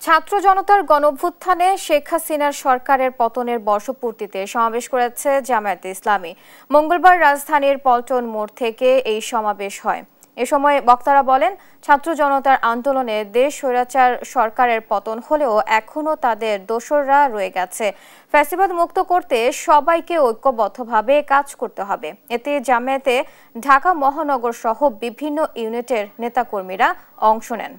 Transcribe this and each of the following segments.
ছাত্র জনতার গণঅভ্যুত্থানে শেখ হাসিনার সরকারের পতনের বর্ষপূর্তিতে সমাবেশ করেছে জামায়াতে ইসলামী। মঙ্গলবার রাজধানীর পল্টন মোড় থেকে এই সমাবেশ হয়। এ সময় বক্তারা বলেন, ছাত্র জনতার আন্দোলনে দেশ স্বৈরাচার সরকারের পতন হলেও এখনও তাদের দোসররা রয়ে গেছে। ফ্যাসিবাদ মুক্ত করতে সবাইকে ঐক্যবদ্ধভাবে কাজ করতে হবে। এতে জামায়াতে ঢাকা মহানগর সহ বিভিন্ন ইউনিটের নেতাকর্মীরা অংশ নেন।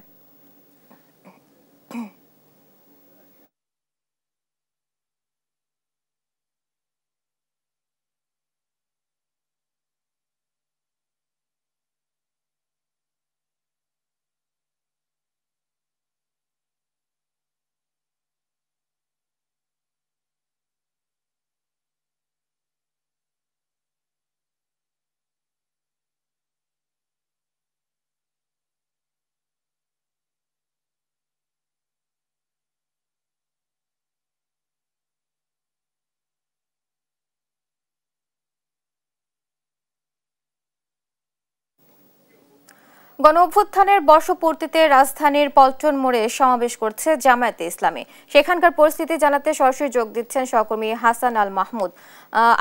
গণঅভ্যুত্থানের বর্ষপূর্তিতে রাজধানীর পল্টন মোড়ে সমাবেশ করছে জামায়াতে ইসলামী। সেখানকার পরিস্থিতি জানাতে সরাসরি যোগ দিচ্ছেন সহকর্মী হাসান আল মাহমুদ।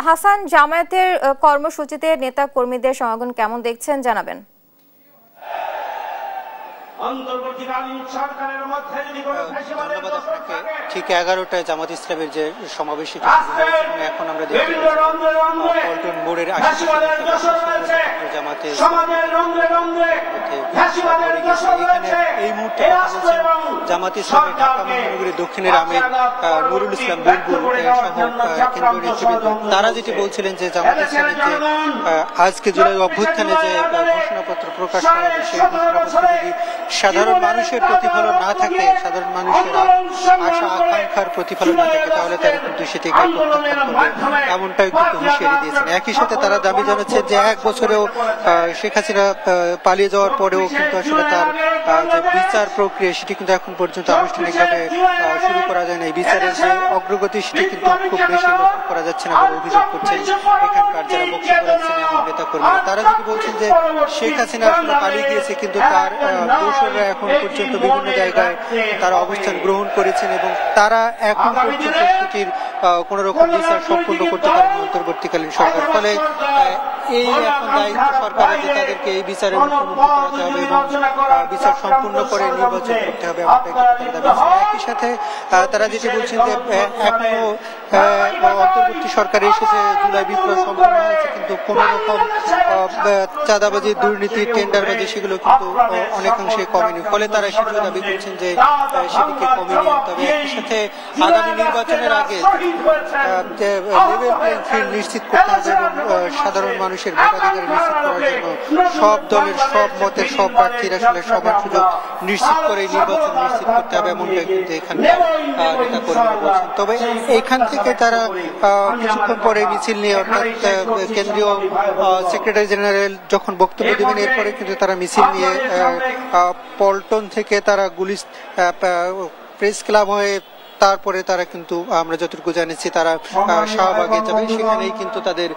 হাসান, জামায়াতের কর্মসূচিতে নেতা কর্মীদের সমাগম কেমন দেখছেন জানাবেন। ধন্যবাদ আপনাকে। ঠিক 11টায় জামাত ইসলামের যে সমাবেশ এখন আমরা দেখি পল্টন মোড়ের জামাতে এই মুহূর্তে জামাত ইসলামের ঢাকা মহানগরীর দক্ষিণের আমির নুরুল ইসলাম বুলবুল সহ কেন্দ্রীয় নেতৃবৃন্দ তারা যেটি বলছিলেন যে জামাত ইসলামের যে আজকে জুলাই অভ্যুত্থানে যে ঘোষণাপত্র প্রকাশ করা হবে সেই ঘোষণাপত্র যদি সাধারণ মানুষের প্রতিফলন না থাকে, সাধারণ মানুষের আশা আকাঙ্ক্ষার প্রতিফলন না থাকে, তাহলে তারা কিন্তু সেটিকে প্রত্যাখ্যান করবে, এমনটাই কিন্তু হুঁশিয়ারি দিয়েছেন। একই সাথে তারা দাবি জানাচ্ছেন যে 1 বছরেও শেখ হাসিনা পালিয়ে যাওয়ার পরেও কিন্তু আসলে তার যে বিচার প্রক্রিয়া সেটি কিন্তু এখন পর্যন্ত আনুষ্ঠানিকভাবে শুরু করা যায় না। এই বিচারের যে অগ্রগতি সেটি কিন্তু খুব বেশি লক্ষ্য করা যাচ্ছে না বলে অভিযোগ করছেন এখানকার যারা বক্তব্য রাখছেন এমন নেতা কর্মীরা। তারা যদি বলছেন যে শেখ হাসিনা আসলে পালিয়ে গিয়েছে, কিন্তু তার দোসররা এখন পর্যন্ত বিভিন্ন জায়গায় তারা অবস্থান গ্রহণ করেছেন এবং তারা এখন পর্যন্ত সেটির কোন রকম বিচার সম্পূর্ণ করতে পারেন অন্তর্বর্তীকালীন সরকার। ফলে এই এখন দায়িত্ব সরকারের যে তাদেরকে এই বিচারের মুখোমুখি করাতে হবে এবং বিচার সম্পূর্ণ করে নির্বাচন করতে হবে। একই সাথে তারা যেটি বলছেন যে এখনো অন্তর্বর্তী সরকার এসেছে, জুলাই বিপ্লব সম্পন্ন হয়েছে, কিন্তু কোন রকম চাঁদাবাজি, দুর্নীতি, টেন্ডারবাজি সেগুলো কিন্তু অনেকাংশে কমেনি। ফলে তারা সেটিও দাবি করছেন যে সেটিকে কমিয়ে নিতে হবে। একই সাথে আগামী নির্বাচনের আগে লেভেল প্লেইং ফিল্ড নিশ্চিত করতে হবে এবং সাধারণ মানুষের ভোটাধিকার নিশ্চিত করার জন্য সব দলের, সব মতের, সব প্রার্থীর আসলে সমান সুযোগ নিশ্চিত করে নির্বাচন নিশ্চিত করতে হবে, এমনটাই কিন্তু এখানে নেতা কর্মীরা বলছেন। তবে এখান থেকে তারা কিছুক্ষণ পরে মিছিল নিয়ে, অর্থাৎ কেন্দ্রীয় সেক্রেটারি জেনারেল যখন বক্তব্য দেবেন, এরপরে কিন্তু তারা মিছিল নিয়ে পল্টন থেকে তারা প্রেস ক্লাব হয়ে তারপরে তারা কিন্তু আমরা যতটুকু জানিয়েছি তারা শাহবাগে যাবে। সেখানেই কিন্তু তাদের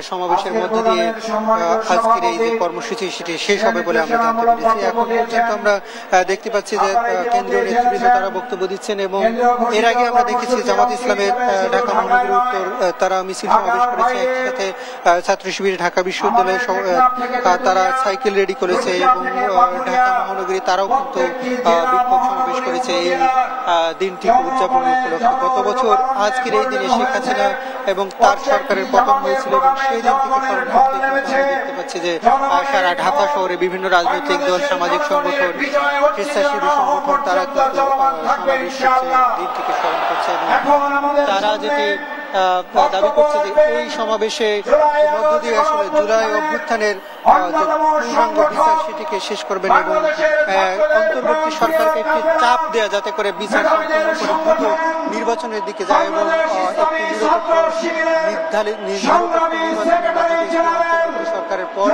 সমাবেশের মধ্যে দিয়ে আজকের এই যে কর্মসূচি সেটি শেষ হবে বলে আমরা জানতে পেরেছি। এখন পর্যন্ত আমরা দেখতে পাচ্ছি যে কেন্দ্রীয় নেতৃবৃন্দ তারা বক্তব্য দিচ্ছেন এবং এর আগে আমরা দেখেছি জামাত ইসলামের ঢাকা মহানগরী উত্তর তারা মিছিল সমাবেশ করেছে। একসাথে ছাত্র শিবির ঢাকা বিশ্ববিদ্যালয়ে তারা সাইকেল রেডি করেছে এবং ঢাকা মহানগরী তারাও কিন্তু বিক্ষোভ সমাবেশ করেছে এই দিনটিকে উদযাপন উপলক্ষে। গত বছর আজকের এই দিনে শেখ হাসিনা এবং তার সরকারের পতন হয়েছিল এবং সেই দিন থেকে স্মরণ করতে দেখতে পাচ্ছি যে সারা ঢাকা শহরে বিভিন্ন রাজনৈতিক দল, সামাজিক সংগঠন, স্বেচ্ছাসেবী সংগঠন তারা কিন্তু সমাবেশ করছে, দিনটিকে স্মরণ করছে এবং তারা যেটি দাবি করছে যে এই সমাবেশে মধ্য দিয়ে আসলে জুলাই অভ্যুত্থানের যে পূর্ণাঙ্গ বিচার সেটিকে শেষ করবেন এবং অন্তর্বর্তী সরকারকে একটি চাপ দেয়া যাতে করে বিচার সম্পন্ন করে দ্রুত নির্বাচনের দিকে যায় এবং একটি নিরপেক্ষ নির্ধারিত নির্বাচনের সরকারের পর